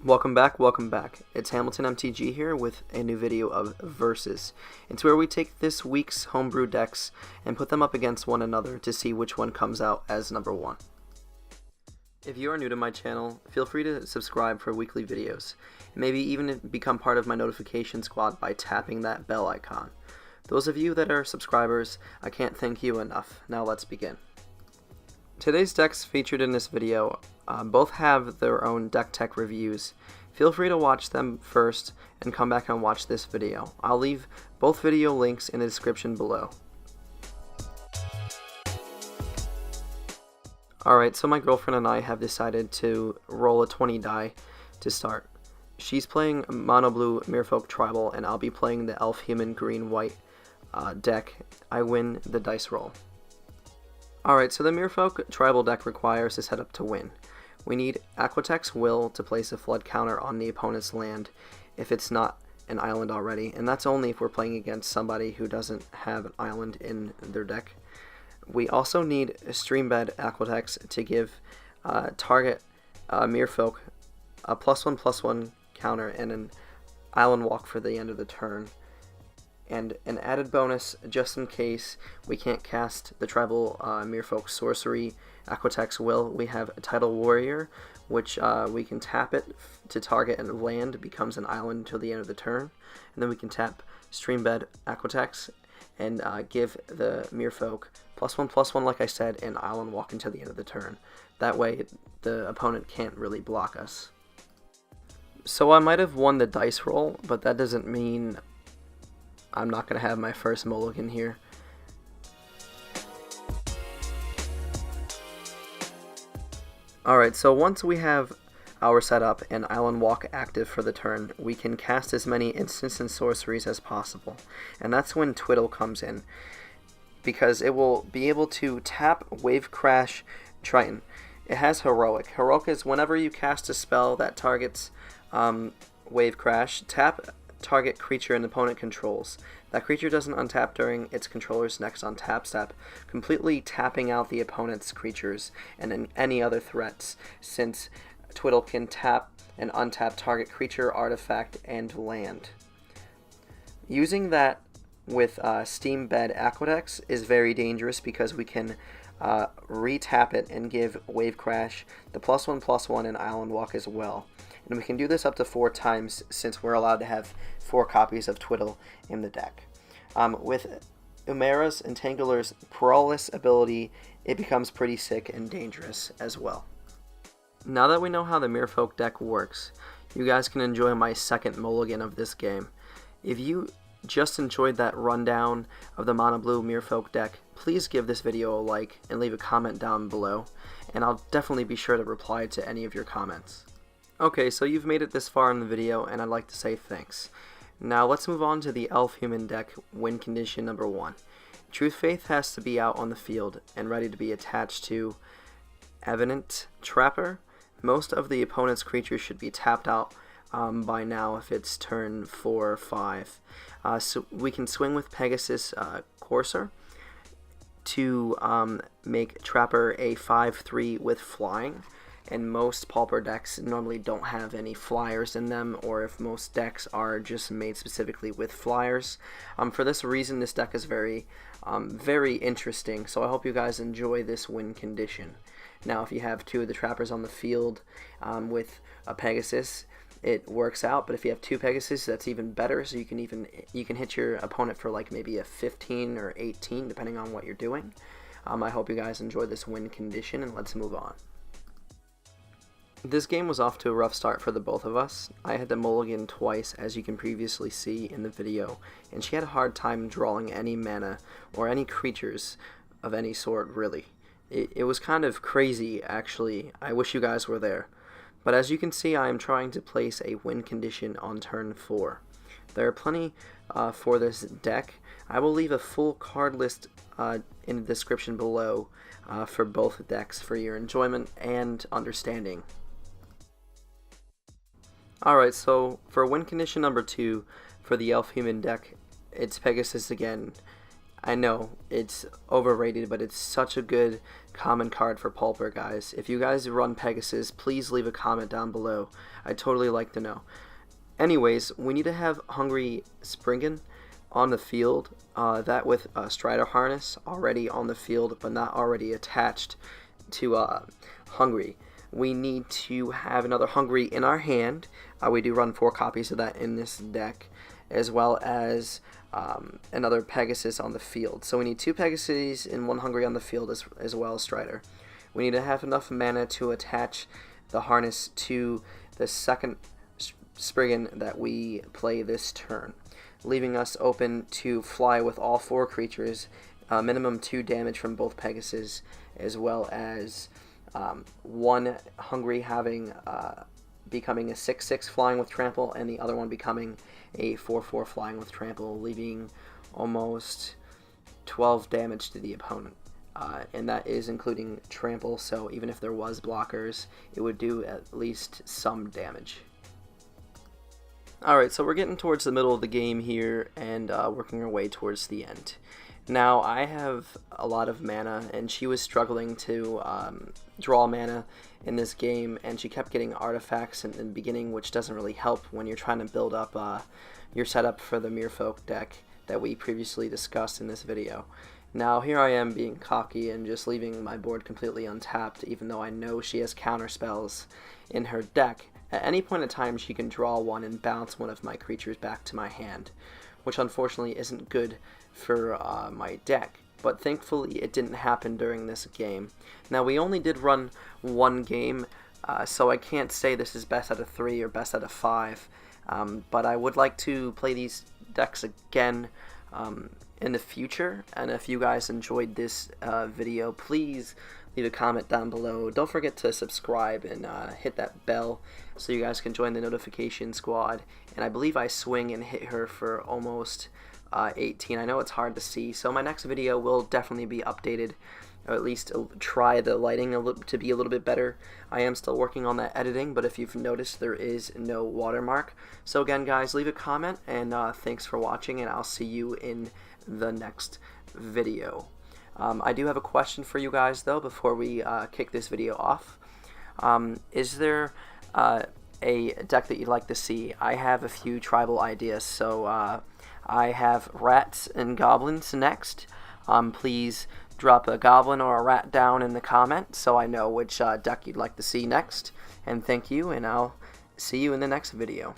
Welcome back. It's Hamilton MTG here with a new video of Versus. It's where we take this week's homebrew decks and put them up against one another to see which one comes out as number one. If you are new to my channel, feel free to subscribe for weekly videos, and maybe even become part of my notification squad by tapping that bell icon. Those of you that are subscribers, I can't thank you enough. Now let's begin. Today's decks featured in this video both have their own deck tech reviews. Feel free to watch them first and come back and watch this video. I'll leave both video links in the description below. Alright, so my girlfriend and I have decided to roll a 20 die to start. She's playing Mono Blue Merfolk Tribal and I'll be playing the Elf Human Green White deck. I win the dice roll. Alright, so the Merfolk Tribal deck requires a setup to win. We need Aquatek's Will to place a flood counter on the opponent's land if it's not an island already, and that's only if we're playing against somebody who doesn't have an island in their deck. We also need Streambed Aquatex to give target Merfolk a +1/+1 counter and an island walk for the end of the turn. And an added bonus, just in case we can't cast the Tribal Merfolk Sorcery Aquatek's Will, we have a Tidal Warrior, which we can tap it to target and land, becomes an island until the end of the turn. And then we can tap Streambed Aquatex and give the Merfolk +1/+1, like I said, and island walk until the end of the turn. That way the opponent can't really block us. So I might have won the dice roll, but that doesn't mean I'm not going to have my first mulligan here. Alright, so once we have our setup and Island Walk active for the turn, we can cast as many instants and sorceries as possible. And that's when Twiddle comes in, because it will be able to tap Wave Crash Triton. It has Heroic. Heroic is whenever you cast a spell that targets Wave Crash, tap target creature an opponent controls. That creature doesn't untap during its controller's next untap step, completely tapping out the opponent's creatures and any other threats, since Twiddle can tap and untap target creature, artifact, and land. Using that with Streambed Aquatex is very dangerous because we can re-tap it and give Wave Crash the +1/+1 and Island Walk as well. And we can do this up to 4 times since we're allowed to have 4 copies of Twiddle in the deck. With Umera's Entangler's Paralysis ability, it becomes pretty sick and dangerous as well. Now that we know how the Merfolk deck works, you guys can enjoy my second mulligan of this game. If you just enjoyed that rundown of the Mono Blue Merfolk deck, please give this video a like and leave a comment down below, and I'll definitely be sure to reply to any of your comments. Okay, so you've made it this far in the video, and I'd like to say thanks. Now let's move on to the Elf Human deck win condition number 1. Truth Faith has to be out on the field and ready to be attached to Evident Trapper. Most of the opponent's creatures should be tapped out by now if it's turn 4 or 5. So we can swing with Pegasus Courser to make Trapper a 5/3 with flying. And most Pauper decks normally don't have any flyers in them, or if most decks are just made specifically with flyers. For this reason, this deck is very interesting, so I hope you guys enjoy this win condition. Now, if you have 2 of the Trappers on the field with a Pegasus, it works out, but if you have 2 Pegasus, that's even better, so you can hit your opponent for like maybe a 15 or 18, depending on what you're doing. I hope you guys enjoy this win condition, and let's move on. This game was off to a rough start for the both of us. I had to mulligan twice, as you can previously see in the video, and she had a hard time drawing any mana or any creatures of any sort, really. It was kind of crazy, actually. I wish you guys were there. But as you can see, I am trying to place a win condition on turn 4. There are plenty for this deck. I will leave a full card list in the description below for both decks for your enjoyment and understanding. Alright, so for win condition number 2 for the Elf Human deck, it's Pegasus again. I know it's overrated, but it's such a good common card for Pauper, guys. If you guys run Pegasus, please leave a comment down below. I'd totally like to know. Anyways, we need to have Hungry Spriggan on the field, that with Strider Harness already on the field but not already attached to Hungry. We need to have another Hungry in our hand. We do run 4 copies of that in this deck, as well as another Pegasus on the field. So we need 2 Pegasus and 1 Hungry on the field, as well as Strider. We need to have enough mana to attach the harness to the second Spriggan that we play this turn, leaving us open to fly with all 4 creatures, minimum 2 damage from both Pegasus, as well as 1 Hungry having becoming a 6/6 flying with trample, and the other one becoming a 4/4 flying with trample, leaving almost 12 damage to the opponent. And that is including trample, so even if there was blockers, it would do at least some damage. Alright, so we're getting towards the middle of the game here, and working our way towards the end. Now, I have a lot of mana, and she was struggling to draw mana in this game, and she kept getting artifacts in the beginning, which doesn't really help when you're trying to build up your setup for the Merfolk deck that we previously discussed in this video. Now, here I am being cocky and just leaving my board completely untapped, even though I know she has counter spells in her deck. At any point in time, she can draw one and bounce one of my creatures back to my hand, which unfortunately isn't good for my deck. But thankfully, it didn't happen during this game. Now, we only did run 1 game, so I can't say this is best out of 3 or best out of 5. But I would like to play these decks again in the future, and if you guys enjoyed this video, please leave a comment down below. Don't forget to subscribe and hit that bell so you guys can join the notification squad. And I believe I swing and hit her for almost 18. I know it's hard to see, so my next video will definitely be updated, or at least try the lighting to be a little bit better. I am still working on that editing, but if you've noticed, there is no watermark. So again, guys, leave a comment, and thanks for watching, and I'll see you in the next video. I do have a question for you guys, though, before we kick this video off. Is there a deck that you'd like to see? I have a few tribal ideas, so I have rats and goblins next. Please drop a goblin or a rat down in the comment so I know which deck you'd like to see next. And thank you, and I'll see you in the next video.